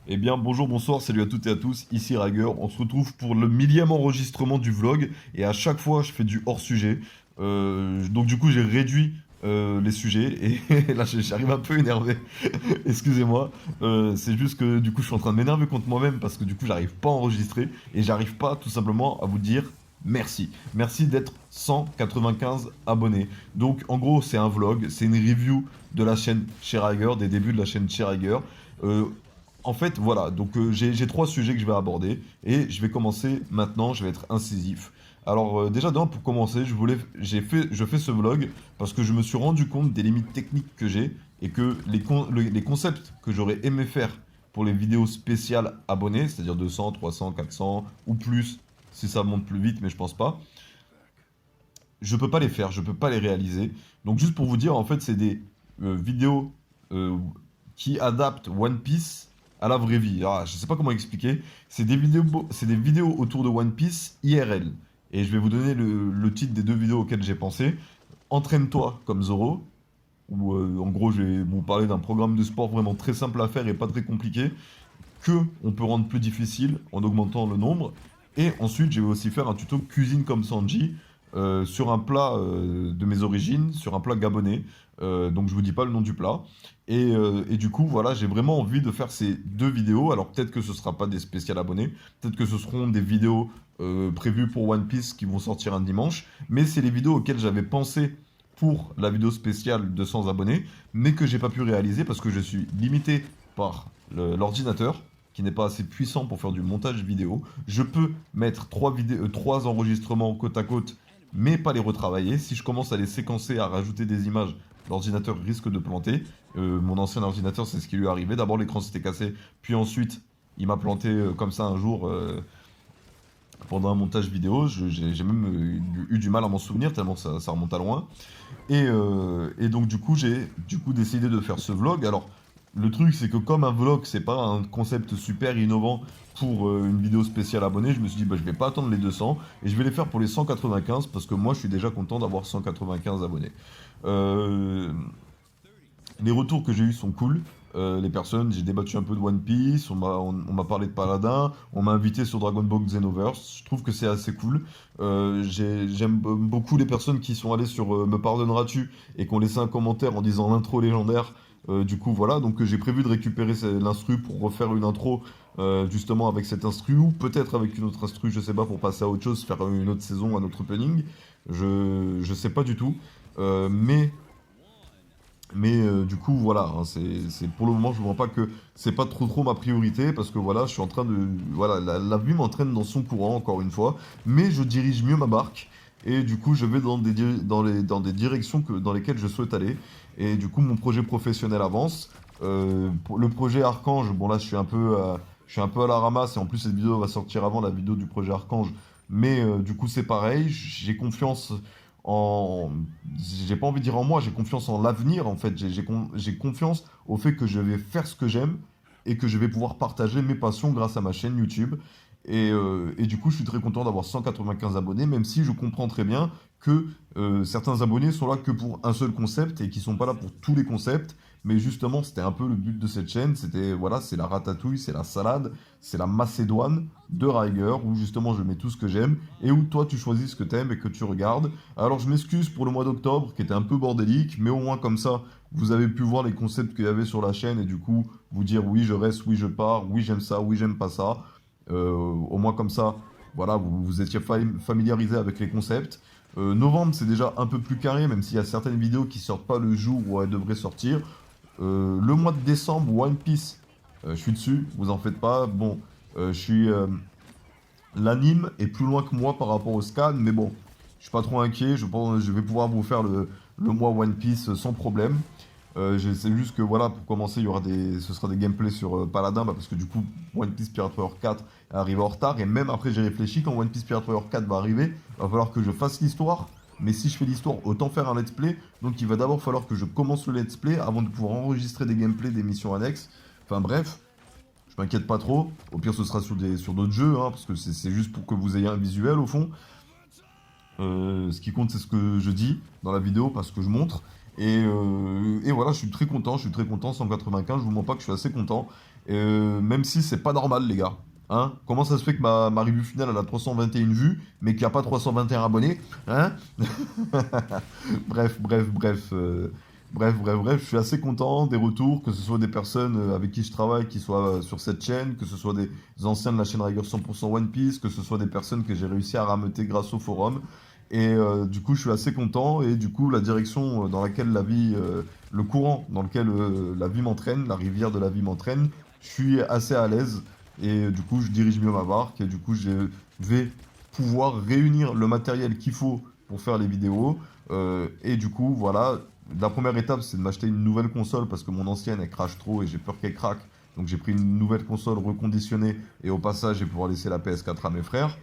Eh bien, bonjour, bonsoir, salut à toutes et à tous, ici Rager. On se retrouve pour le millième enregistrement du vlog et à chaque fois, je fais du hors-sujet. Donc, du coup, j'ai réduit les sujets et là, j'arrive un peu énervé. Excusez-moi. C'est juste que du coup, je suis en train de m'énerver contre moi-même parce que du coup, j'arrive pas à enregistrer et j'arrive pas tout simplement à vous dire merci. Merci d'être 195 abonnés. Donc, en gros, c'est un vlog, c'est une review de la chaîne chez Rager, des débuts de la chaîne chez Rager. Euh, En fait, voilà, donc j'ai trois sujets que je vais aborder et je vais commencer maintenant, je vais être incisif. Alors déjà pour commencer, je fais ce vlog parce que je me suis rendu compte des limites techniques que j'ai et que les concepts que j'aurais aimé faire pour les vidéos spéciales abonnés, c'est-à-dire 200, 300, 400 ou plus, si ça monte plus vite, mais je pense pas, je peux pas les faire, je peux pas les réaliser. Donc juste pour vous dire, en fait, c'est des vidéos euh, qui adaptent One Piece à la vraie vie. Ah, je sais pas comment expliquer. C'est des vidéos autour de One Piece IRL. Et je vais vous donner le titre des deux vidéos auxquelles j'ai pensé. Entraîne-toi comme Zoro, où en gros je vais vous parler d'un programme de sport vraiment très simple à faire et pas très compliqué, que on peut rendre plus difficile en augmentant le nombre. Et ensuite, je vais aussi faire un tuto cuisine comme Sanji sur un plat de mes origines, sur un plat gabonais. Donc je vous dis pas le nom du plat. Et du coup, voilà, j'ai vraiment envie de faire ces deux vidéos. Alors peut-être que ce sera pas des spéciales abonnés, peut-être que ce seront des vidéos prévues pour One Piece qui vont sortir un dimanche. Mais c'est les vidéos auxquelles j'avais pensé pour la vidéo spéciale de 100 abonnés, mais que j'ai pas pu réaliser parce que je suis limité par l'ordinateur qui n'est pas assez puissant pour faire du montage vidéo. Je peux mettre trois enregistrements côte à côte, mais pas les retravailler. Si je commence à les séquencer, à rajouter des images, l'ordinateur risque de planter. Mon ancien ordinateur, c'est ce qui lui est arrivé. D'abord, l'écran s'était cassé, puis ensuite, il m'a planté comme ça un jour pendant un montage vidéo. J'ai même eu du mal à m'en souvenir, tellement ça remonte à loin. Et donc du coup, j'ai du coup décidé de faire ce vlog. Alors, le truc, c'est que comme un vlog, c'est pas un concept super innovant pour une vidéo spéciale abonnée, je me suis dit, bah, je vais pas attendre les 200 et je vais les faire pour les 195 parce que moi, je suis déjà content d'avoir 195 abonnés. Euh, les retours que j'ai eus sont cool. Les personnes, j'ai débattu un peu de One Piece, on m'a parlé de Paladin, on m'a invité sur Dragon Ball Xenoverse. Je trouve que c'est assez cool. J'aime beaucoup les personnes qui sont allées sur Me pardonneras-tu et qui ont laissé un commentaire en disant l'intro légendaire. Du coup, voilà, donc j'ai prévu de récupérer l'instru pour refaire une intro justement avec cet instru ou peut-être avec une autre instru, je sais pas, pour passer à autre chose, faire une autre saison, un autre opening. Je sais pas du tout. Mais du coup, voilà, hein, pour le moment, je ne vois pas que c'est pas trop ma priorité parce que voilà, je suis en train de. Voilà, la vie m'entraîne dans son courant, encore une fois, mais je dirige mieux ma barque et du coup, je vais dans des directions dans lesquelles je souhaite aller. Et du coup, mon projet professionnel avance. Pour le projet Archange, bon là, je suis un peu à la ramasse et en plus, cette vidéo va sortir avant la vidéo du projet Archange. Mais du coup, c'est pareil, j'ai confiance en, j'ai pas envie de dire en moi, j'ai confiance en l'avenir en fait. J'ai confiance au fait que je vais faire ce que j'aime et que je vais pouvoir partager mes passions grâce à ma chaîne YouTube. Et du coup, je suis très content d'avoir 195 abonnés, même si je comprends très bien que certains abonnés sont là que pour un seul concept et qui sont pas là pour tous les concepts. Mais justement, c'était un peu le but de cette chaîne. C'était, voilà, c'est la ratatouille, c'est la salade, c'est la macédoine de Riger, où justement je mets tout ce que j'aime et où toi tu choisis ce que t'aimes et que tu regardes. Alors je m'excuse pour le mois d'octobre qui était un peu bordélique, mais au moins comme ça, vous avez pu voir les concepts qu'il y avait sur la chaîne et du coup vous dire oui je reste, oui je pars, oui j'aime ça, oui j'aime pas ça. Au moins comme ça, voilà, vous étiez familiarisé avec les concepts. Novembre c'est déjà un peu plus carré, même s'il y a certaines vidéos qui sortent pas le jour où elles devraient sortir. Le mois de décembre, One Piece, je suis dessus, vous en faites pas. Bon, je suis l'anime est plus loin que moi par rapport au scan, mais bon, je suis pas trop inquiet. Je pense que je vais pouvoir vous faire le mois One Piece sans problème. C'est juste que voilà, pour commencer, ce sera des gameplays sur Paladin, parce que du coup, One Piece Pirate Warrior 4 est arrivé en retard. Et même après, j'ai réfléchi, quand One Piece Pirate Warrior 4 va arriver, va falloir que je fasse l'histoire. Mais si je fais l'histoire, autant faire un let's play. Donc il va d'abord falloir que je commence le let's play avant de pouvoir enregistrer des gameplays, des missions annexes. Enfin bref, je m'inquiète pas trop. Au pire, ce sera sur d'autres jeux, hein, parce que c'est juste pour que vous ayez un visuel au fond. Ce qui compte, c'est ce que je dis dans la vidéo, pas ce que je montre. Et voilà, je suis très content, 195, je vous mens pas que je suis assez content. Même si c'est pas normal, les gars. Hein? Comment ça se fait que ma review finale elle a 321 vues, mais qu'il n'y a pas 321 abonnés? Hein? Bref, bref, bref. Bref, je suis assez content des retours, que ce soit des personnes avec qui je travaille qui soient sur cette chaîne, que ce soit des anciens de la chaîne Rigueur 100% One Piece, que ce soit des personnes que j'ai réussi à rameuter grâce au forum. Et du coup, je suis assez content. Et du coup, la direction dans laquelle la vie, le courant dans lequel la vie m'entraîne, la rivière de la vie m'entraîne, je suis assez à l'aise. Et du coup, je dirige mieux ma barque. Et du coup, je vais pouvoir réunir le matériel qu'il faut pour faire les vidéos. Et du coup, voilà, la première étape, c'est de m'acheter une nouvelle console parce que mon ancienne, elle crache trop et j'ai peur qu'elle craque. Donc j'ai pris une nouvelle console reconditionnée et au passage, je vais pouvoir laisser la PS4 à mes frères.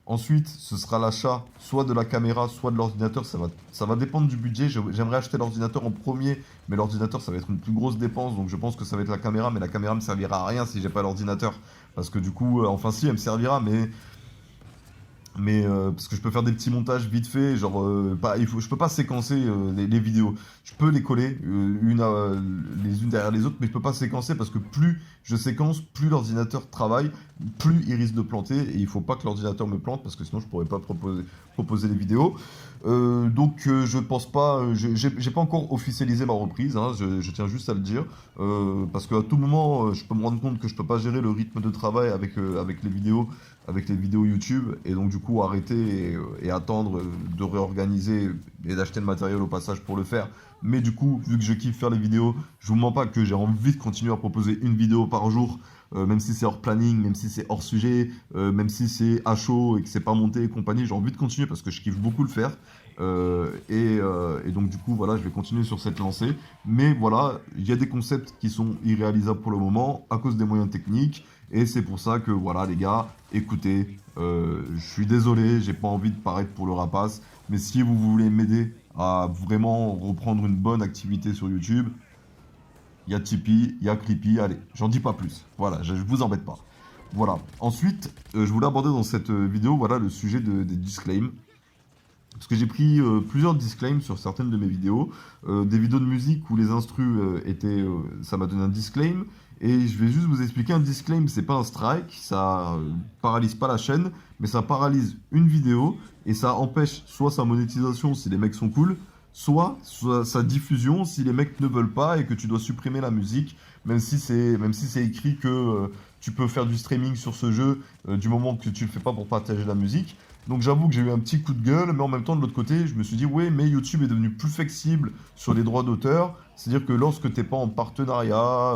Ensuite, ce sera l'achat soit de la caméra, soit de l'ordinateur. Ça va dépendre du budget. J'aimerais acheter l'ordinateur en premier, mais l'ordinateur, ça va être une plus grosse dépense. Donc je pense que ça va être la caméra, mais la caméra me servira à rien si j'ai pas l'ordinateur. Parce que du coup, enfin si, elle me servira, mais parce que je peux faire des petits montages vite fait, genre je peux pas séquencer les vidéos. Je peux les coller les unes derrière les autres, mais je peux pas séquencer parce que plus je séquence, plus l'ordinateur travaille, plus il risque de planter et il faut pas que l'ordinateur me plante parce que sinon je pourrais pas proposer les vidéos. Donc je pense pas, j'ai pas encore officialisé ma reprise, hein, je tiens juste à le dire parce qu'à tout moment je peux me rendre compte que je peux pas gérer le rythme de travail avec les vidéos YouTube, et donc du coup arrêter et attendre de réorganiser et d'acheter le matériel au passage pour le faire. Mais du coup, vu que je kiffe faire les vidéos, je vous mens pas que j'ai envie de continuer à proposer une vidéo par jour, même si c'est hors planning, même si c'est hors sujet, même si c'est à chaud et que c'est pas monté et compagnie, j'ai envie de continuer parce que je kiffe beaucoup le faire. Et donc du coup voilà, je vais continuer sur cette lancée. Mais voilà, il y a des concepts qui sont irréalisables pour le moment à cause des moyens techniques. Et c'est pour ça que voilà les gars, écoutez, je suis désolé, j'ai pas envie de paraître pour le rapace, mais si vous voulez m'aider à vraiment reprendre une bonne activité sur YouTube, il y a Tipeee, il y a Clippy, allez, j'en dis pas plus. Voilà, je vous embête pas. Voilà. Ensuite, je voulais aborder dans cette vidéo, voilà, le sujet des disclaims. Parce que j'ai pris plusieurs disclaims sur certaines de mes vidéos. Des vidéos de musique où les instrus ça m'a donné un disclaim. Et je vais juste vous expliquer un disclaim, c'est pas un strike, ça paralyse pas la chaîne, mais ça paralyse une vidéo et ça empêche soit sa monétisation si les mecs sont cool, soit sa diffusion si les mecs ne veulent pas et que tu dois supprimer la musique, même si c'est écrit que tu peux faire du streaming sur ce jeu du moment que tu le fais pas pour partager la musique. Donc j'avoue que j'ai eu un petit coup de gueule, mais en même temps de l'autre côté, je me suis dit ouais, mais YouTube est devenu plus flexible sur les droits d'auteur, c'est-à-dire que lorsque t'es pas en partenariat,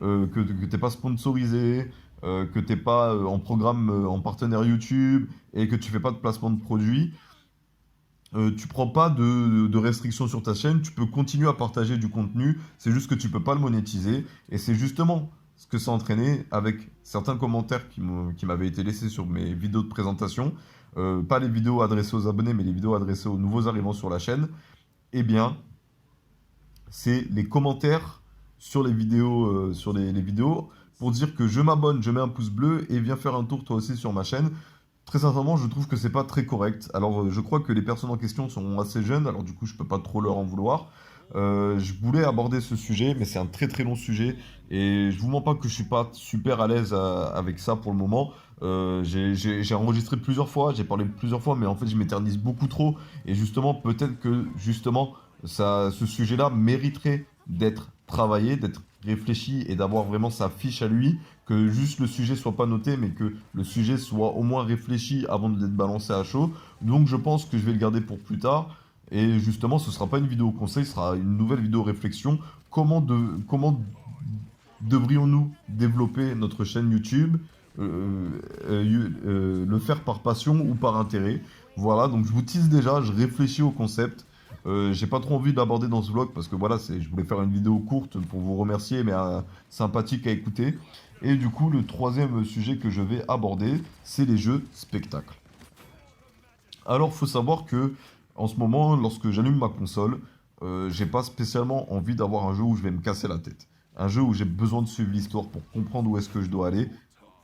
que t'es pas sponsorisé, que t'es pas en programme en partenaire YouTube et que tu fais pas de placement de produits, tu prends pas de restrictions sur ta chaîne, tu peux continuer à partager du contenu, c'est juste que tu peux pas le monétiser. Et c'est justement ce que ça a entraîné avec certains commentaires qui m'avaient été laissés sur mes vidéos de présentation, pas les vidéos adressées aux abonnés, mais les vidéos adressées aux nouveaux arrivants sur la chaîne. Eh bien, c'est les commentaires sur les vidéos, les vidéos pour dire que je m'abonne, je mets un pouce bleu et viens faire un tour toi aussi sur ma chaîne. Très sincèrement, je trouve que c'est pas très correct. Alors, je crois que les personnes en question sont assez jeunes, alors du coup, je peux pas trop leur en vouloir. Je voulais aborder ce sujet, mais c'est un très très long sujet et je vous mens pas que je suis pas super à l'aise avec ça pour le moment. J'ai enregistré plusieurs fois, j'ai parlé plusieurs fois, mais en fait, je m'éternise beaucoup trop et justement, peut-être que justement, ce sujet-là mériterait d'être travaillé, d'être réfléchi et d'avoir vraiment sa fiche à lui, que juste le sujet soit pas noté, mais que le sujet soit au moins réfléchi avant d'être balancé à chaud. Donc je pense que je vais le garder pour plus tard. Et justement, ce sera pas une vidéo conseil, ce sera une nouvelle vidéo réflexion. Comment devrions-nous développer notre chaîne YouTube, le faire par passion ou par intérêt. Voilà, donc je vous tease déjà, je réfléchis au concept. J'ai pas trop envie d'aborder dans ce vlog parce que voilà, je voulais faire une vidéo courte pour vous remercier, mais sympathique à écouter. Et du coup, le troisième sujet que je vais aborder, c'est les jeux spectacles. Alors, faut savoir que en ce moment, lorsque j'allume ma console, j'ai pas spécialement envie d'avoir un jeu où je vais me casser la tête. Un jeu où j'ai besoin de suivre l'histoire pour comprendre où est-ce que je dois aller.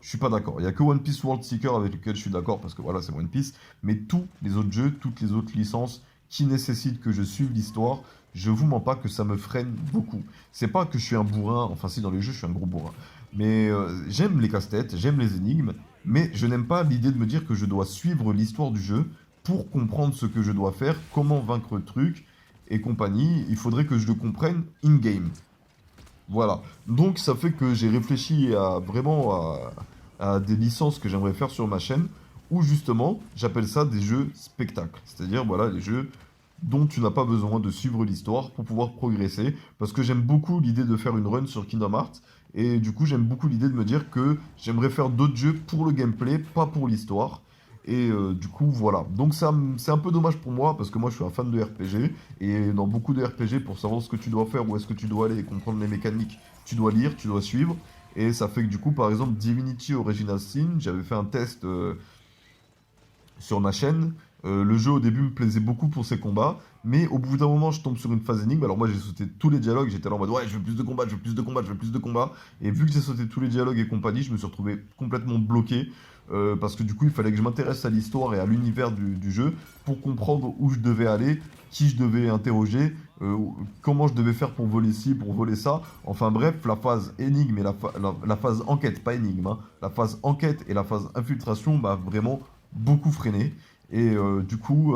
Je suis pas d'accord. Il y a que One Piece World Seeker avec lequel je suis d'accord parce que voilà, c'est One Piece. Mais tous les autres jeux, toutes les autres licences qui nécessite que je suive l'histoire, je vous mens pas que ça me freine beaucoup. C'est pas que je suis un bourrin, enfin si dans les jeux je suis un gros bourrin, mais j'aime les casse-têtes, j'aime les énigmes, mais je n'aime pas l'idée de me dire que je dois suivre l'histoire du jeu pour comprendre ce que je dois faire, comment vaincre le truc et compagnie. Il faudrait que je le comprenne in-game. Voilà. Donc ça fait que j'ai réfléchi à vraiment à des licences que j'aimerais faire sur ma chaîne, où justement j'appelle ça des jeux spectacles. C'est-à-dire voilà les jeux dont tu n'as pas besoin de suivre l'histoire pour pouvoir progresser. Parce que j'aime beaucoup l'idée de faire une run sur Kingdom Hearts. Et du coup j'aime beaucoup l'idée de me dire que j'aimerais faire d'autres jeux pour le gameplay, pas pour l'histoire. Et du coup, voilà. Donc c'est un peu dommage pour moi, parce que moi je suis un fan de RPG, et dans beaucoup de RPG, pour savoir ce que tu dois faire, où est-ce que tu dois aller et comprendre les mécaniques, tu dois lire, tu dois suivre. Et ça fait que du coup, par exemple, Divinity Original Sin, j'avais fait un test sur ma chaîne. Le jeu au début me plaisait beaucoup pour ses combats, mais au bout d'un moment je tombe sur une phase énigme. Alors moi j'ai sauté tous les dialogues, j'étais là en mode ouais je veux plus de combats, je veux plus de combats, je veux plus de combats. Et vu que j'ai sauté tous les dialogues et compagnie, je me suis retrouvé complètement bloqué. Parce que du coup il fallait que je m'intéresse à l'histoire et à l'univers du jeu pour comprendre où je devais aller, qui je devais interroger, comment je devais faire pour voler ci, pour voler ça. Enfin bref, la phase énigme et la phase enquête, pas énigme, hein, la phase enquête et la phase infiltration m'a vraiment beaucoup freiné. Et du coup,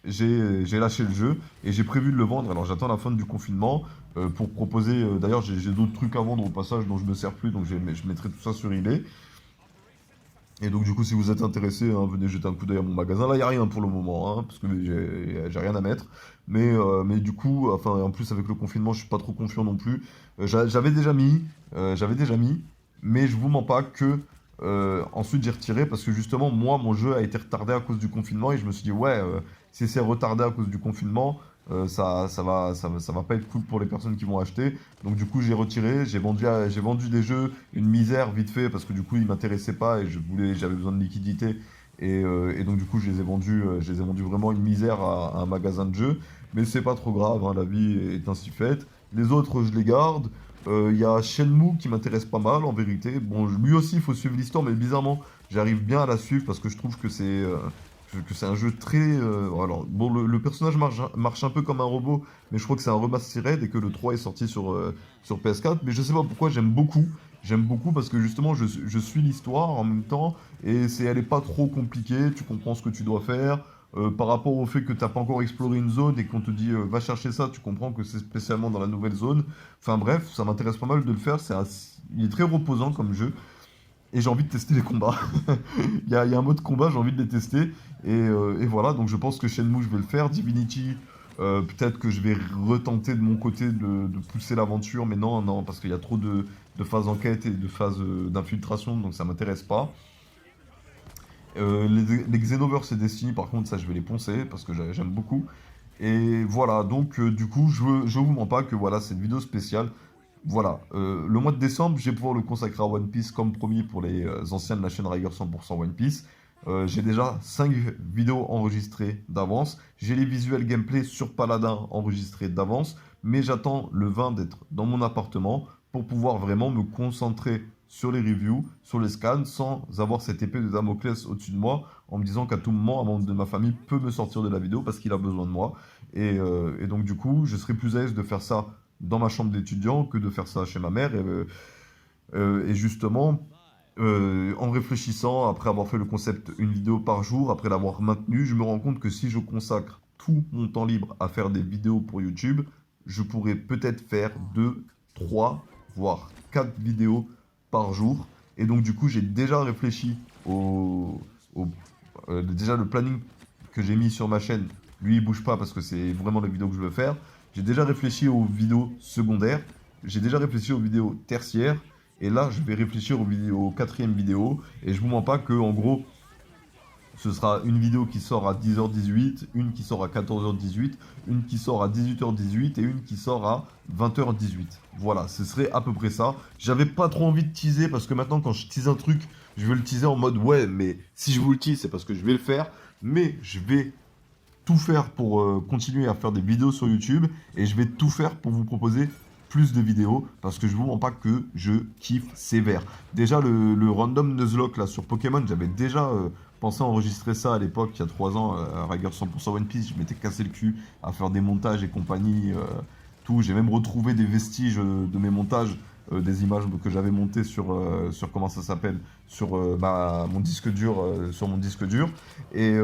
j'ai lâché le jeu et j'ai prévu de le vendre. Alors j'attends la fin du confinement pour proposer. D'ailleurs, j'ai d'autres trucs à vendre au passage dont je me sers plus, donc je mettrai tout ça sur eBay. Et donc du coup, si vous êtes intéressé, hein, venez jeter un coup d'œil à mon magasin. Là, il n'y a rien pour le moment, hein, parce que j'ai rien à mettre. Mais du coup, enfin, en plus avec le confinement, je suis pas trop confiant non plus. J'avais déjà mis, mais je vous mens pas que ensuite j'ai retiré parce que justement, moi, mon jeu a été retardé à cause du confinement et je me suis dit, ouais, si c'est retardé à cause du confinement, ça va pas être cool pour les personnes qui vont acheter. Donc du coup, j'ai retiré, j'ai vendu des jeux, une misère vite fait parce que du coup, ils m'intéressaient pas et j'avais besoin de liquidité. Et donc du coup, je les ai vendus vraiment une misère à un magasin de jeux. Mais c'est pas trop grave, hein, la vie est ainsi faite. Les autres, je les garde. Il y a Shenmue qui m'intéresse pas mal en vérité. Bon, lui aussi, il faut suivre l'histoire, mais bizarrement, j'arrive bien à la suivre parce que je trouve que c'est un jeu très. Voilà. Bon, le personnage marche un peu comme un robot, mais je crois que c'est un remastered et que le 3 est sorti sur PS4. Mais je sais pas pourquoi, j'aime beaucoup. J'aime beaucoup parce que justement, je suis l'histoire en même temps et elle est pas trop compliquée. Tu comprends ce que tu dois faire. Par rapport au fait que tu n'as pas encore exploré une zone et qu'on te dit va chercher ça, tu comprends que c'est spécialement dans la nouvelle zone. Enfin bref, ça m'intéresse pas mal de le faire. Il est très reposant comme jeu et j'ai envie de tester les combats. Il y a un mode combat, j'ai envie de les tester. Et voilà, donc je pense que Shenmue, je vais le faire. Divinity, peut-être que je vais retenter de mon côté de pousser l'aventure, mais non, non, parce qu'il y a trop de phases enquête et de phases d'infiltration, donc ça m'intéresse pas. Les Xenoverse et Destiny, par contre, ça je vais les poncer parce que j'aime beaucoup. Et voilà, donc du coup, je vous mens pas que voilà, c'est une vidéo spéciale. Voilà, le mois de décembre, je vais pouvoir le consacrer à One Piece comme promis pour les anciens de la chaîne Riger 100% One Piece. J'ai déjà 5 vidéos enregistrées d'avance. J'ai les visuels gameplay sur Paladin enregistrés d'avance. Mais j'attends le 20 d'être dans mon appartement pour pouvoir vraiment me concentrer sur les reviews, sur les scans, sans avoir cette épée de Damoclès au-dessus de moi, en me disant qu'à tout moment, un membre de ma famille peut me sortir de la vidéo parce qu'il a besoin de moi. Et donc du coup, je serai plus à l'aise de faire ça dans ma chambre d'étudiant que de faire ça chez ma mère. Et justement, en réfléchissant, après avoir fait le concept une vidéo par jour, après l'avoir maintenu, je me rends compte que si je consacre tout mon temps libre à faire des vidéos pour YouTube, je pourrais peut-être faire 2, 3, voire 4 vidéos par jour. Et donc du coup, j'ai déjà réfléchi déjà le planning que j'ai mis sur ma chaîne. Lui, il bouge pas parce que c'est vraiment la vidéo que je veux faire. J'ai déjà réfléchi aux vidéos secondaires. J'ai déjà réfléchi aux vidéos tertiaires. Et là, je vais réfléchir aux quatrième vidéo. Et je vous mens pas que, en gros, ce sera une vidéo qui sort à 10h18, une qui sort à 14h18, une qui sort à 18h18 et une qui sort à 20h18. Voilà, ce serait à peu près ça. J'avais pas trop envie de teaser parce que maintenant, quand je tease un truc, je vais le teaser en mode ouais, mais si je vous le tease, c'est parce que je vais le faire. Mais je vais tout faire pour continuer à faire des vidéos sur YouTube et je vais tout faire pour vous proposer plus de vidéos parce que je vous mens pas que je kiffe sévère. Déjà le random Nuzlocke là sur Pokémon, j'avais déjà pensais enregistrer ça à l'époque, il y a 3 ans, à rigueur 100% One Piece. Je m'étais cassé le cul à faire des montages et compagnie, tout. J'ai même retrouvé des vestiges de mes montages, des images que j'avais montées sur comment ça s'appelle, sur mon disque dur, sur mon disque dur. Et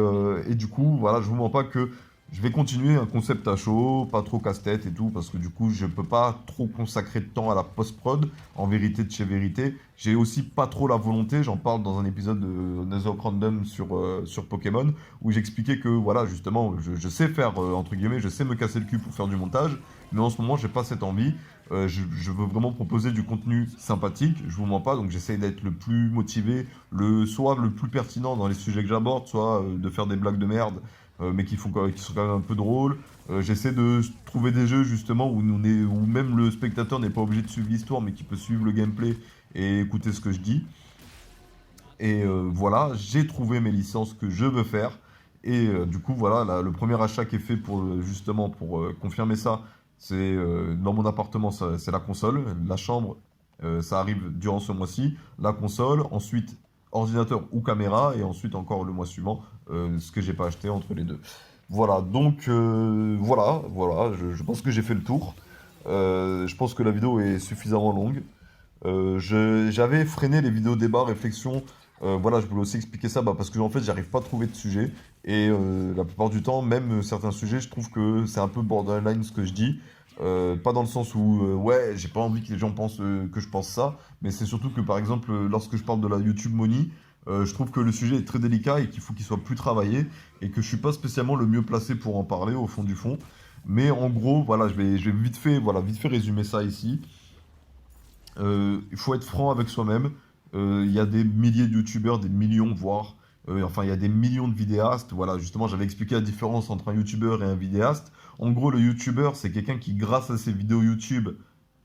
du coup, voilà, je vous mens pas que je vais continuer un concept à chaud, pas trop casse-tête et tout, parce que du coup, je peux pas trop consacrer de temps à la post-prod, en vérité de chez vérité. J'ai aussi pas trop la volonté, j'en parle dans un épisode de Nuzlocke Random sur Pokémon, où j'expliquais que, voilà, justement, je sais faire, entre guillemets, je sais me casser le cul pour faire du montage, mais en ce moment, j'ai pas cette envie. Je veux vraiment proposer du contenu sympathique, je vous mens pas, donc j'essaye d'être le plus motivé, soit le plus pertinent dans les sujets que j'aborde, soit de faire des blagues de merde mais qui sont quand même un peu drôles. J'essaie de trouver des jeux justement où même le spectateur n'est pas obligé de suivre l'histoire, mais qui peut suivre le gameplay et écouter ce que je dis. Et voilà, j'ai trouvé mes licences que je veux faire. Et du coup, voilà, le premier achat qui est fait justement pour confirmer ça, c'est dans mon appartement, c'est la console. La chambre, ça arrive durant ce mois-ci. La console, ensuite ordinateur ou caméra, et ensuite encore le mois suivant, ce que j'ai pas acheté entre les deux. Voilà, donc voilà, je pense que j'ai fait le tour. Je pense que la vidéo est suffisamment longue. J'avais freiné les vidéos débat, réflexion. Voilà, je voulais aussi expliquer ça parce que en fait, j'arrive pas à trouver de sujet. Et la plupart du temps, même certains sujets, je trouve que c'est un peu borderline ce que je dis. Pas dans le sens où, ouais, j'ai pas envie que les gens pensent que je pense ça. Mais c'est surtout que, par exemple, lorsque je parle de la YouTube Money, je trouve que le sujet est très délicat et qu'il faut qu'il soit plus travaillé. Et que je suis pas spécialement le mieux placé pour en parler au fond du fond. Mais en gros, voilà, je vais vite fait résumer ça ici. Il faut être franc avec soi-même. Il y a des milliers de youtubeurs, des millions, voire. Enfin, il y a des millions de vidéastes. Voilà, justement, j'avais expliqué la différence entre un youtubeur et un vidéaste. En gros, le youtubeur, c'est quelqu'un qui, grâce à ses vidéos YouTube,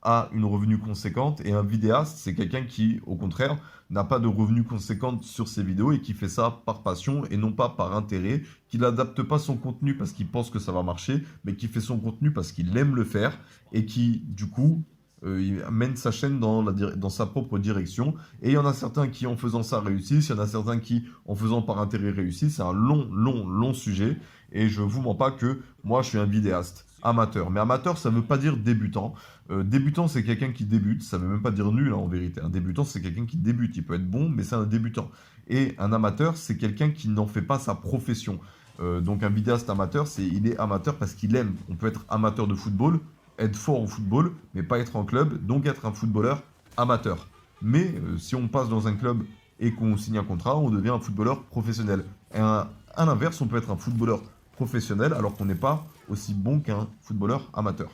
a une revenu conséquente. Et un vidéaste, c'est quelqu'un qui, au contraire, n'a pas de revenu conséquente sur ses vidéos et qui fait ça par passion et non pas par intérêt, qui n'adapte pas son contenu parce qu'il pense que ça va marcher, mais qui fait son contenu parce qu'il aime le faire et qui, du coup, il mène sa chaîne dans sa propre direction. Et il y en a certains qui, en faisant ça, réussissent. Il y en a certains qui, en faisant par intérêt, réussissent. C'est un long sujet. Et je vous mens pas que moi, je suis un vidéaste amateur. Mais amateur, ça ne veut pas dire débutant. Débutant, c'est quelqu'un qui débute. Ça ne veut même pas dire nul, hein, en vérité. Un débutant, c'est quelqu'un qui débute. Il peut être bon, mais c'est un débutant. Et un amateur, c'est quelqu'un qui n'en fait pas sa profession. Donc un vidéaste amateur, il est amateur parce qu'il aime. On peut être amateur de football, être fort au football, mais pas être en club, donc être un footballeur amateur. Mais si on passe dans un club et qu'on signe un contrat, on devient un footballeur professionnel. Et à l'inverse, on peut être un footballeur professionnel alors qu'on n'est pas aussi bon qu'un footballeur amateur.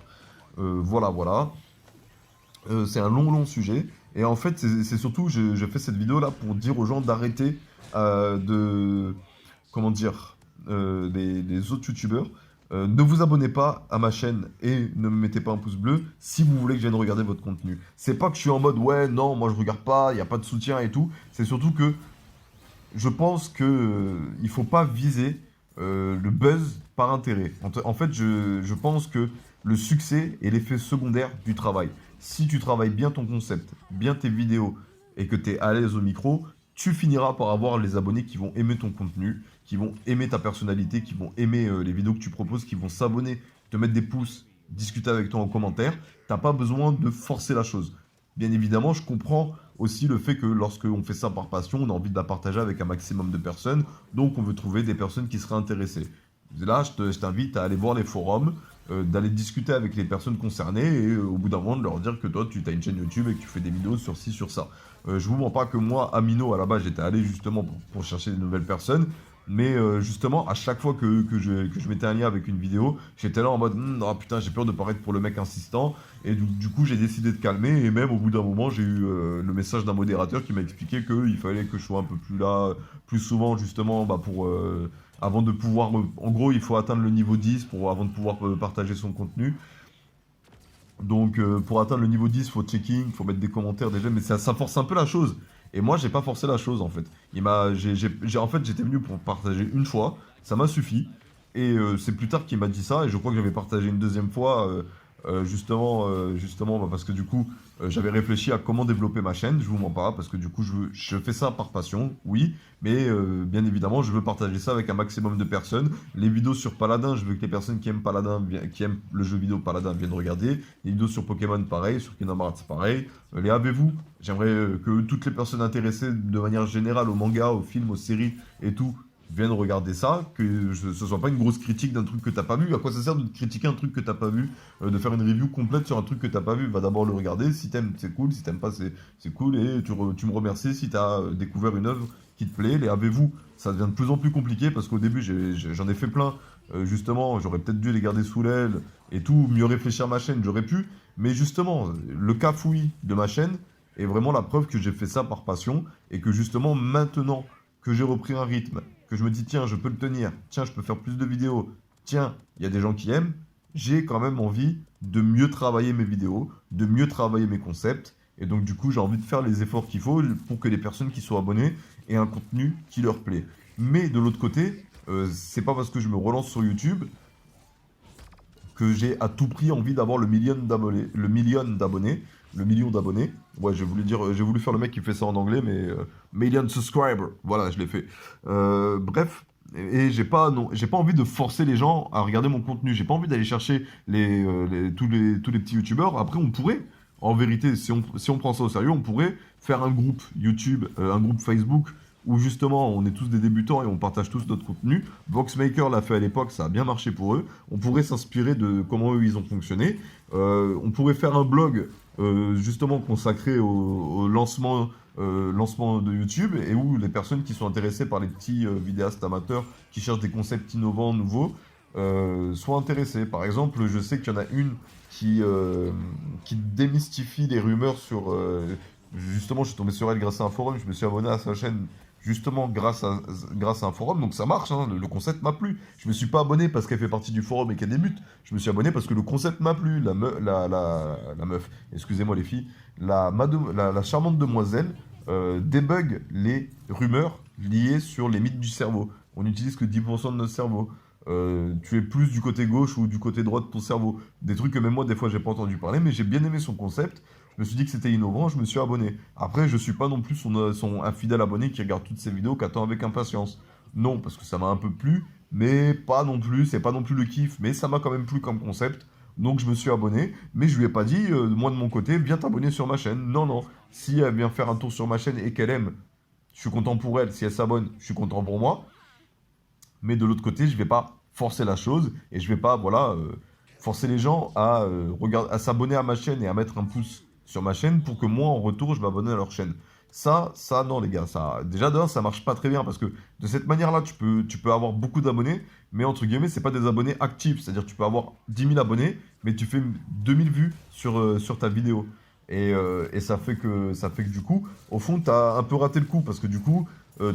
Voilà. C'est un long sujet. Et en fait, c'est surtout, je fais cette vidéo là pour dire aux gens d'arrêter de, comment dire, des autres youtubeurs. Ne vous abonnez pas à ma chaîne et ne me mettez pas un pouce bleu si vous voulez que je vienne regarder votre contenu. C'est pas que je suis en mode ouais, non, moi je regarde pas, il n'y a pas de soutien et tout. C'est surtout que je pense que il faut pas viser le buzz par intérêt. En fait, je pense que le succès est l'effet secondaire du travail. Si tu travailles bien ton concept, bien tes vidéos et que tu es à l'aise au micro, tu finiras par avoir les abonnés qui vont aimer ton contenu, qui vont aimer ta personnalité, qui vont aimer les vidéos que tu proposes, qui vont s'abonner, te mettre des pouces, discuter avec toi en commentaire. T'as pas besoin de forcer la chose. Bien évidemment, je comprends aussi le fait que lorsqu'on fait ça par passion, on a envie de la partager avec un maximum de personnes, donc on veut trouver des personnes qui seraient intéressées. Là, je t'invite à aller voir les forums, d'aller discuter avec les personnes concernées et au bout d'un moment de leur dire que toi, tu as une chaîne YouTube et que tu fais des vidéos sur ci, sur ça. Je vous mens pas que moi, Amino, à la base, j'étais allé justement pour chercher des nouvelles personnes. Mais justement, à chaque fois que je mettais un lien avec une vidéo, j'étais là en mode oh, putain, j'ai peur de paraître pour le mec insistant. Et du coup, j'ai décidé de calmer. Et même au bout d'un moment, j'ai eu le message d'un modérateur qui m'a expliqué qu'il fallait que je sois un peu plus là, plus souvent, justement, avant de pouvoir. En gros, il faut atteindre le niveau 10 avant de pouvoir partager son contenu. Donc, pour atteindre le niveau 10, il faut checking, il faut mettre des commentaires déjà, mais ça force un peu la chose. Et moi, j'ai pas forcé la chose en fait. En fait, j'étais venu pour partager une fois, ça m'a suffi. Et c'est plus tard qu'il m'a dit ça, et je crois que j'avais partagé une deuxième fois justement bah, parce que du coup, j'avais réfléchi à comment développer ma chaîne, je vous mens pas, parce que du coup, je fais ça par passion, oui, mais bien évidemment, je veux partager ça avec un maximum de personnes. Les vidéos sur Paladin, je veux que les personnes qui aiment Paladin, qui aiment le jeu vidéo Paladin viennent regarder. Les vidéos sur Pokémon, pareil, sur Kingdom Hearts, pareil. Les avez-vous? J'aimerais que toutes les personnes intéressées de manière générale au manga, aux films, aux séries et tout viennent regarder ça, que ce soit pas une grosse critique d'un truc que t'as pas vu. À quoi ça sert de critiquer un truc que t'as pas vu, de faire une review complète sur un truc que t'as pas vu? Va d'abord le regarder, si t'aimes c'est cool, si t'aimes pas c'est cool, et tu me remercies si t'as découvert une œuvre qui te plaît. Les avez-vous, ça devient de plus en plus compliqué parce qu'au début j'en ai fait plein, justement j'aurais peut-être dû les garder sous l'aile et tout, mieux réfléchir à ma chaîne, j'aurais pu, mais justement le cafouillis de ma chaîne est vraiment la preuve que j'ai fait ça par passion et que justement maintenant que j'ai repris un rythme, que je me dis tiens, je peux le tenir, tiens, je peux faire plus de vidéos, tiens, il y a des gens qui aiment, j'ai quand même envie de mieux travailler mes vidéos, de mieux travailler mes concepts, et donc du coup, j'ai envie de faire les efforts qu'il faut pour que les personnes qui sont abonnées aient un contenu qui leur plaît. Mais de l'autre côté, c'est pas parce que je me relance sur YouTube que j'ai à tout prix envie d'avoir le million d'abonnés. Ouais, j'ai voulu faire le mec qui fait ça en anglais, mais million subscribers, voilà, je l'ai fait. Bref, et j'ai pas, non, j'ai pas envie de forcer les gens à regarder mon contenu. J'ai pas envie d'aller chercher tous les petits youtubeurs. Après, on pourrait, en vérité, si on prend ça au sérieux, on pourrait faire un groupe YouTube, un groupe Facebook où justement on est tous des débutants et on partage tous notre contenu. Voxmaker l'a fait à l'époque, ça a bien marché pour eux. On pourrait s'inspirer de comment eux ils ont fonctionné. On pourrait faire un blog justement consacré au lancement de YouTube et où les personnes qui sont intéressées par les petits vidéastes amateurs qui cherchent des concepts innovants, nouveaux, soient intéressées. Par exemple, je sais qu'il y en a une qui démystifie les rumeurs sur... justement, je suis tombé sur elle grâce à un forum, je me suis abonné à sa chaîne justement grâce à un forum, donc ça marche, hein, le concept m'a plu. Je me suis pas abonné parce qu'elle fait partie du forum et qu'elle débute, je me suis abonné parce que le concept m'a plu. La meuf, excusez-moi les filles, la charmante demoiselle débug les rumeurs liées sur les mythes du cerveau. On n'utilise que 10% de notre cerveau. Tu es plus du côté gauche ou du côté droit de ton cerveau. Des trucs que même moi, des fois, j'ai pas entendu parler, mais j'ai bien aimé son concept. Je me suis dit que c'était innovant, je me suis abonné. Après, je suis pas non plus son infidèle abonné qui regarde toutes ses vidéos, qui attend avec impatience. Non, parce que ça m'a un peu plu, mais pas non plus, c'est pas non plus le kiff, mais ça m'a quand même plu comme concept. Donc je me suis abonné, mais je lui ai pas dit, moi de mon côté, viens t'abonner sur ma chaîne. Non, non. Si elle vient faire un tour sur ma chaîne et qu'elle aime, je suis content pour elle. Si elle s'abonne, je suis content pour moi. Mais de l'autre côté, je vais pas forcer la chose et je vais pas, voilà, forcer les gens à, à s'abonner à ma chaîne et à mettre un pouce sur ma chaîne pour que moi, en retour, je m'abonne à leur chaîne. Ça, non, les gars, ça, déjà d'un, ça marche pas très bien parce que de cette manière-là, tu peux avoir beaucoup d'abonnés, mais entre guillemets, c'est pas des abonnés actifs. C'est-à-dire, tu peux avoir 10 000 abonnés, mais tu fais 2000 vues sur ta vidéo. Et ça fait que du coup, au fond, tu as un peu raté le coup parce que du coup,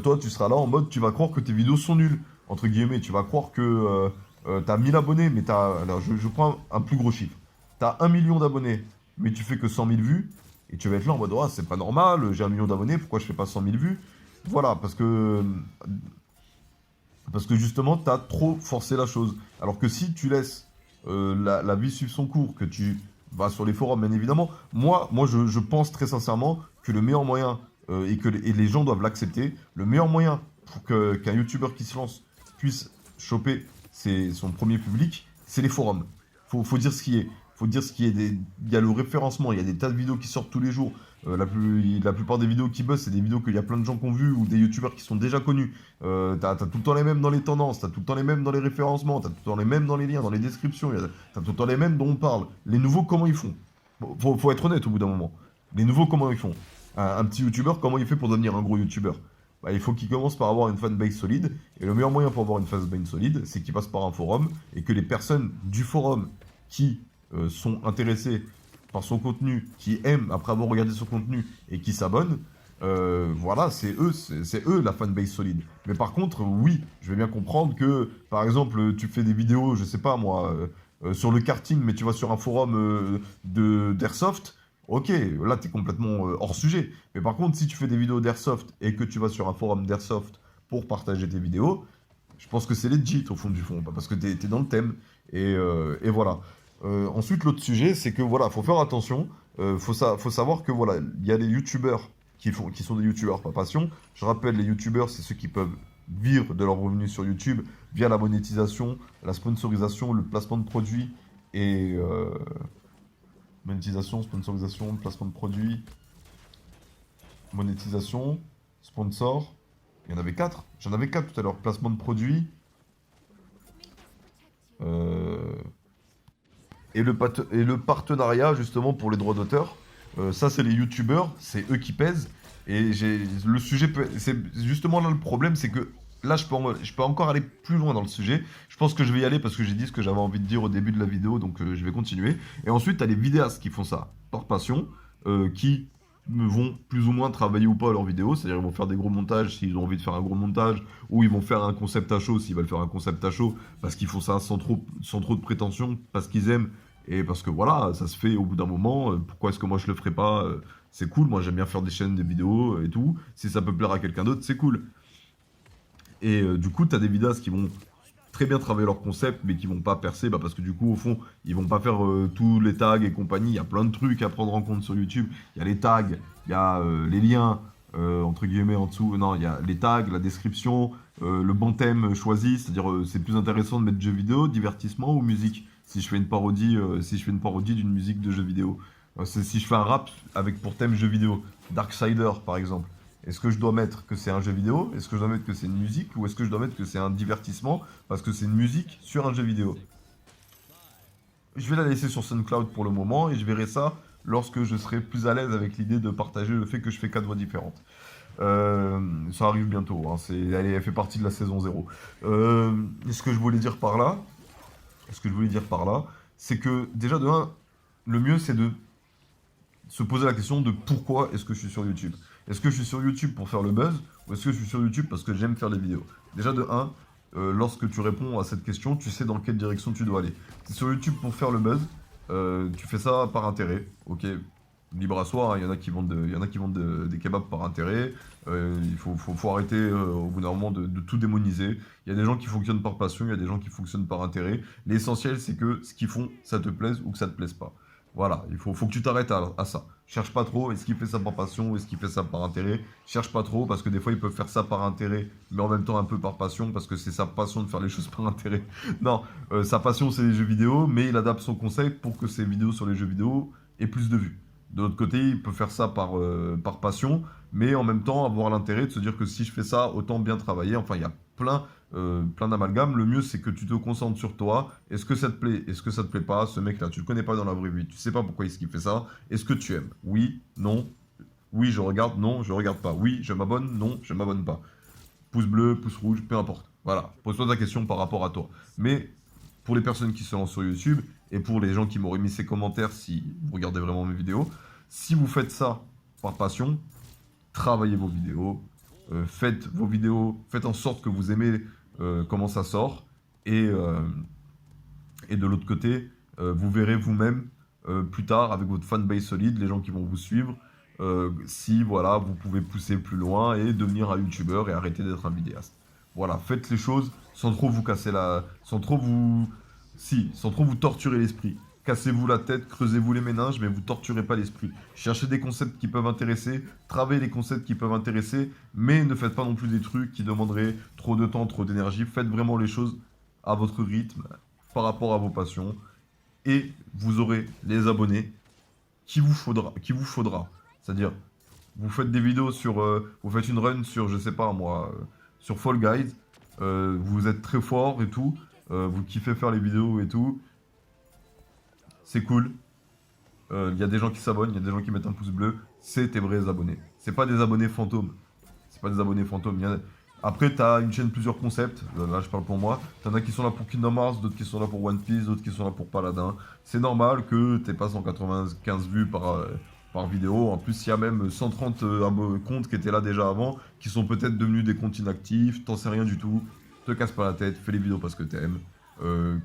toi, tu seras là en mode, tu vas croire que tes vidéos sont nulles entre guillemets, tu vas croire que tu as 1000 abonnés, mais alors je prends un plus gros chiffre. Tu as 1 million d'abonnés, mais tu fais que 100 000 vues, et tu vas être là en mode, oh, c'est pas normal, j'ai 1 million d'abonnés, pourquoi je fais pas 100 000 vues? Voilà, parce que justement, tu as trop forcé la chose. Alors que si tu laisses la vie suivre son cours, que tu vas sur les forums, bien évidemment, moi je pense très sincèrement que le meilleur moyen, et les gens doivent l'accepter, le meilleur moyen pour qu'un YouTuber qui se lance puisse choper son premier public, c'est les forums. Faut dire ce qui est. Faut dire ce qui est. Il y a le référencement, il y a des tas de vidéos qui sortent tous les jours. La plupart des vidéos qui buzzent, c'est des vidéos qu'il y a plein de gens qui ont vues ou des youtubeurs qui sont déjà connus. T'as tout le temps les mêmes dans les tendances, t'as tout le temps les mêmes dans les référencements, t'as tout le temps les mêmes dans les liens, dans les descriptions, t'as tout le temps les mêmes dont on parle. Les nouveaux, comment ils font? Faut être honnête au bout d'un moment. Les nouveaux, comment ils font? Un petit youtubeur, comment il fait pour devenir un gros youtubeur? Bah, il faut qu'il commence par avoir une fanbase solide. Et le meilleur moyen pour avoir une fanbase solide, c'est qu'il passe par un forum et que les personnes du forum qui sont intéressées par son contenu, qui aiment après avoir regardé son contenu et qui s'abonnent, voilà, c'est eux la fanbase solide. Mais par contre, oui, je vais bien comprendre que, par exemple, tu fais des vidéos, je sais pas moi, sur le karting, mais tu vas sur un forum d'Airsoft. Ok, là t'es complètement hors sujet. Mais par contre, si tu fais des vidéos d'Airsoft et que tu vas sur un forum d'Airsoft pour partager tes vidéos, je pense que c'est legit au fond du fond, parce que t'es dans le thème. Et voilà. Ensuite, l'autre sujet, c'est que voilà, faut faire attention. Faut savoir que voilà, il y a les youtubeurs qui sont des youtubeurs par passion. Je rappelle, les youtubeurs, c'est ceux qui peuvent vivre de leurs revenus sur YouTube via la monétisation, la sponsorisation, le placement de produits et monétisation, sponsorisation, placement de produits, monétisation, sponsor. Il y en avait quatre. J'en avais quatre tout à l'heure. Placement de produits. euh, et le partenariat justement pour les droits d'auteur. Ça, c'est les youtubeurs, c'est eux qui pèsent. Et le sujet, c'est justement là le problème, c'est que là, je peux encore aller plus loin dans le sujet. Je pense que je vais y aller parce que j'ai dit ce que j'avais envie de dire au début de la vidéo, donc je vais continuer. Et ensuite, tu as les vidéastes qui font ça par passion, qui vont plus ou moins travailler ou pas leurs vidéos, c'est-à-dire ils vont faire des gros montages s'ils ont envie de faire un gros montage, ou ils vont faire un concept à chaud s'ils veulent faire un concept à chaud, parce qu'ils font ça sans trop de prétention, parce qu'ils aiment, et parce que voilà, ça se fait au bout d'un moment, pourquoi est-ce que moi je le ferais pas c'est cool, moi j'aime bien faire des chaînes, des vidéos et tout, si ça peut plaire à quelqu'un d'autre, c'est cool. Et du coup, tu as des vidéastes qui vont très bien travailler leur concept, mais qui vont pas percer, bah, parce que du coup, au fond, ils vont pas faire tous les tags et compagnie. Il y a plein de trucs à prendre en compte sur YouTube. Il y a les tags, il y a les liens, entre guillemets, en dessous. Non, il y a les tags, la description, le bon thème choisi. C'est-à-dire, c'est plus intéressant de mettre jeux vidéo, divertissement ou musique. Si je fais une parodie, si je fais une parodie d'une musique de jeu vidéo. Si je fais un rap avec pour thème jeu vidéo. Darksider, par exemple. Est-ce que je dois mettre que c'est un jeu vidéo? Est-ce que je dois mettre que c'est une musique? Ou est-ce que je dois mettre que c'est un divertissement parce que c'est une musique sur un jeu vidéo? Je vais la laisser sur SoundCloud pour le moment et je verrai ça lorsque je serai plus à l'aise avec l'idée de partager le fait que je fais 4 voix différentes. Ça arrive bientôt, hein, elle fait partie de la saison 0. Ce que je voulais dire par là, c'est que déjà de un, le mieux c'est de se poser la question de pourquoi est-ce que je suis sur YouTube. Est-ce que je suis sur YouTube pour faire le buzz ou est-ce que je suis sur YouTube parce que j'aime faire des vidéos? Déjà de un, lorsque tu réponds à cette question, tu sais dans quelle direction tu dois aller. Tu es sur YouTube pour faire le buzz, tu fais ça par intérêt, ok, libre à soi, hein, il y en a qui vendent, des kebabs par intérêt, faut arrêter au bout d'un moment de tout démoniser. Il y a des gens qui fonctionnent par passion, il y a des gens qui fonctionnent par intérêt. L'essentiel c'est que ce qu'ils font, ça te plaise ou que ça te plaise pas. Voilà, faut que tu t'arrêtes à ça. Cherche pas trop, est-ce qu'il fait ça par passion ou est-ce qu'il fait ça par intérêt? Cherche pas trop, parce que des fois ils peuvent faire ça par intérêt, mais en même temps un peu par passion, parce que c'est sa passion de faire les choses par intérêt. Non, sa passion c'est les jeux vidéo, mais il adapte son concept pour que ses vidéos sur les jeux vidéo aient plus de vues. De l'autre côté, il peut faire ça par passion, mais en même temps avoir l'intérêt de se dire que si je fais ça, autant bien travailler. Enfin, il y a plein d'amalgames. Le mieux, c'est que tu te concentres sur toi. Est-ce que ça te plaît? Est-ce que ça te plaît pas? Ce mec-là, tu le connais pas dans la vraie vie. Tu sais pas pourquoi est-ce qu'il fait ça. Est-ce que tu aimes? Oui, non. Oui, je regarde. Non, je regarde pas. Oui, je m'abonne. Non, je m'abonne pas. Pouce bleu, pouce rouge, peu importe. Voilà. Pose-toi ta question par rapport à toi. Mais pour les personnes qui se lancent sur YouTube et pour les gens qui m'auraient mis ces commentaires si vous regardez vraiment mes vidéos, si vous faites ça par passion, travaillez vos vidéos, faites vos vidéos, faites en sorte que vous aimez comment ça sort, et, euh, et de l'autre côté, vous verrez vous-même plus tard avec votre fanbase solide, les gens qui vont vous suivre, si voilà, vous pouvez pousser plus loin et devenir un youtubeur et arrêter d'être un vidéaste. Voilà, faites les choses sans trop vous casser sans trop vous torturer l'esprit. Cassez-vous la tête, creusez-vous les méninges, mais vous torturez pas l'esprit. Cherchez des concepts qui peuvent intéresser, travaillez les concepts qui peuvent intéresser, mais ne faites pas non plus des trucs qui demanderaient trop de temps, trop d'énergie. Faites vraiment les choses à votre rythme, par rapport à vos passions, et vous aurez les abonnés qu'il vous faudra. C'est-à-dire, vous faites des vidéos vous faites une run sur, je sais pas moi, sur Fall Guys, vous êtes très fort et tout, vous kiffez faire les vidéos et tout, c'est cool. Il y a des gens qui s'abonnent, il y a des gens qui mettent un pouce bleu, c'est tes vrais abonnés. C'est pas des abonnés fantômes. C'est pas des abonnés fantômes. Après, t'as une chaîne plusieurs concepts, là je parle pour moi. T'en as qui sont là pour Kingdom Hearts, d'autres qui sont là pour One Piece, d'autres qui sont là pour Paladin. C'est normal que t'aies pas 195 vues par vidéo. En plus, il y a même 130 comptes qui étaient là déjà avant, qui sont peut-être devenus des comptes inactifs, t'en sais rien du tout. Te casse pas la tête, fais les vidéos parce que t'aimes.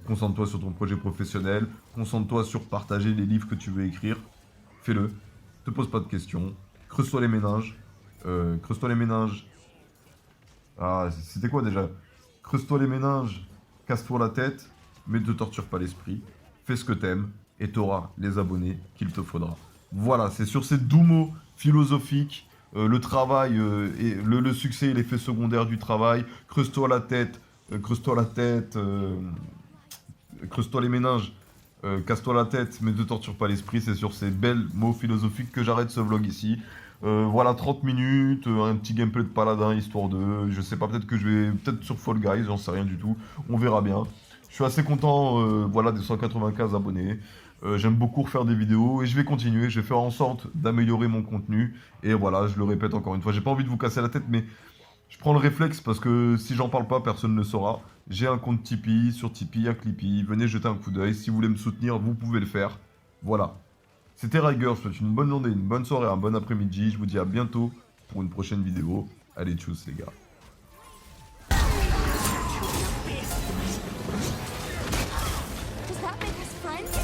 Concentre-toi sur ton projet professionnel, concentre-toi sur partager les livres que tu veux écrire, fais-le, te pose pas de questions, creuse-toi les méninges, creuse-toi les méninges, ah c'était quoi déjà? Creuse-toi les méninges, casse-toi la tête, mais ne te torture pas l'esprit, fais ce que t'aimes, et t'auras les abonnés qu'il te faudra. Voilà, c'est sur ces doux mots philosophiques, le travail et le succès et l'effet secondaire du travail, creuse-toi la tête, creuse-toi les méninges, casse-toi la tête, mais ne torture pas l'esprit. C'est sur ces belles mots philosophiques que j'arrête ce vlog ici. Voilà, 30 minutes, un petit gameplay de paladin, histoire de... Je sais pas, peut-être que je vais... Peut-être sur Fall Guys, j'en sais rien du tout. On verra bien. Je suis assez content, voilà, des 195 abonnés. J'aime beaucoup refaire des vidéos et je vais continuer. Je vais faire en sorte d'améliorer mon contenu. Et voilà, je le répète encore une fois. J'ai pas envie de vous casser la tête, mais je prends le réflexe parce que si j'en parle pas, personne ne le saura. J'ai un compte Tipeee, sur Tipeee, à Clippy. Venez jeter un coup d'œil. Si vous voulez me soutenir, vous pouvez le faire. Voilà. C'était Riger, je vous souhaite une bonne journée, une bonne soirée, un bon après-midi. Je vous dis à bientôt pour une prochaine vidéo. Allez, tchuss les gars. Does that make us friends?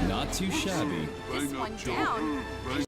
Not too shabby. This one down.